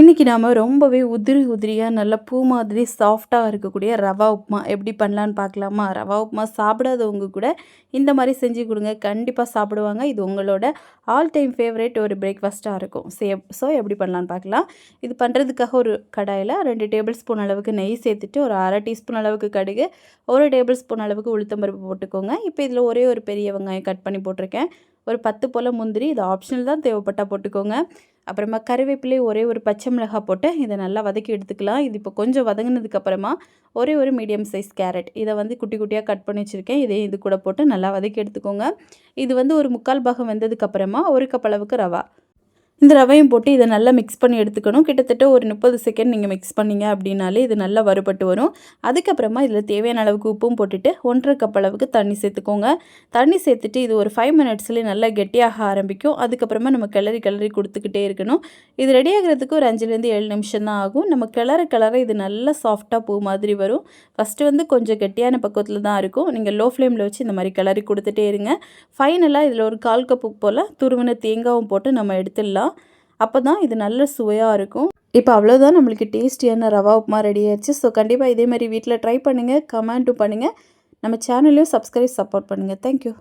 இன்றைக்கி நாம் ரொம்பவே உதிரி உதிரியாக நல்ல பூ மாதிரி சாஃப்டாக இருக்கக்கூடிய ரவா உப்புமா எப்படி பண்ணலான்னு பார்க்கலாமா? ரவா உப்புமா சாப்பிடாதவங்க கூட இந்த மாதிரி செஞ்சு கொடுங்க, கண்டிப்பாக சாப்பிடுவாங்க. இது உங்களோட ஆல் டைம் ஃபேவரேட் ஒரு பிரேக்ஃபாஸ்ட்டாக இருக்கும். ஸோ எப்படி பண்ணலான்னு பார்க்கலாம். இது பண்ணுறதுக்காக ஒரு கடாயில் 2 டேபிள் ஸ்பூன் அளவுக்கு நெய் சேர்த்துட்டு, ஒரு அரை டீஸ்பூன் அளவுக்கு கடுகு, 1 டேபிள் ஸ்பூன் அளவுக்கு உளுத்தம்பருப்பு போட்டுக்கோங்க. இப்போ இதில் ஒரே ஒரு பெரிய வெங்காயம் கட் பண்ணி போட்டிருக்கேன். ஒரு 10 போல் முந்திரி, இது ஆப்ஷனல் தான், தேவைப்பட்டால் போட்டுக்கோங்க. அப்புறமா கருவேப்பிலை, ஒரே ஒரு பச்சை மிளகாய் போட்டு இதை நல்லா வதக்கி எடுத்துக்கலாம். இது இப்போ கொஞ்சம் வதங்கினதுக்கப்புறமா ஒரே ஒரு மீடியம் சைஸ் கேரட், இதை வந்து குட்டி குட்டியாக கட் பண்ணி வச்சுருக்கேன். இதையும் இது கூட போட்டு நல்லா வதக்கி எடுத்துக்கோங்க. இது வந்து ஒரு 3/4 பாகம் வெந்ததுக்கப்புறமா 1 கப் அளவுக்கு ரவா, இந்த ரவையும் போட்டு இதை நல்லா மிக்ஸ் பண்ணி எடுத்துக்கணும். கிட்டத்தட்ட ஒரு 30 செகண்ட் நீங்கள் மிக்ஸ் பண்ணிங்க அப்படின்னாலே இது நல்லா வறுபட்டு வரும். அதுக்கப்புறமா இதில் தேவையான அளவுக்கு உப்பும் போட்டுட்டு 1/2 கப் அளவுக்கு தண்ணி சேர்த்துக்கோங்க. தண்ணி சேர்த்துட்டு இது ஒரு 5 மினிட்ஸ்லேயே நல்லா கெட்டியாக ஆரம்பிக்கும். அதுக்கப்புறமா நம்ம கிளறி கிளறி கொடுத்துக்கிட்டே இருக்கணும். இது ரெடி ஆகிறதுக்கு ஒரு 5லேருந்து 7 நிமிஷம் தான் ஆகும். நம்ம கிளற இது நல்லா சாஃப்டாக பூ மாதிரி வரும். ஃபஸ்ட்டு வந்து கொஞ்சம் கெட்டியான பக்குவத்தில் தான் இருக்கும். நீங்கள் லோ ஃப்ளேமில் வச்சு இந்த மாதிரி கிளறி கொடுத்துட்டே இருங்க. ஃபைனலாக இதில் ஒரு 1/4 கப்பு போல் துருவின தேங்காவும் போட்டு நம்ம எடுத்துடலாம். அப்போ தான் இது நல்ல சுவையாக இருக்கும். இப்போ அவ்வளோதான், நம்மளுக்கு டேஸ்டியான ரவா உப்புமா ரெடி ஆயிடுச்சு. ஸோ கண்டிப்பாக இதே மாதிரி வீட்டில் ட்ரை பண்ணுங்கள், கமெண்ட்டும் பண்ணுங்கள். நம்ம சேனலையும் சப்ஸ்கிரைப் சப்போர்ட் பண்ணுங்கள். தேங்க்யூ.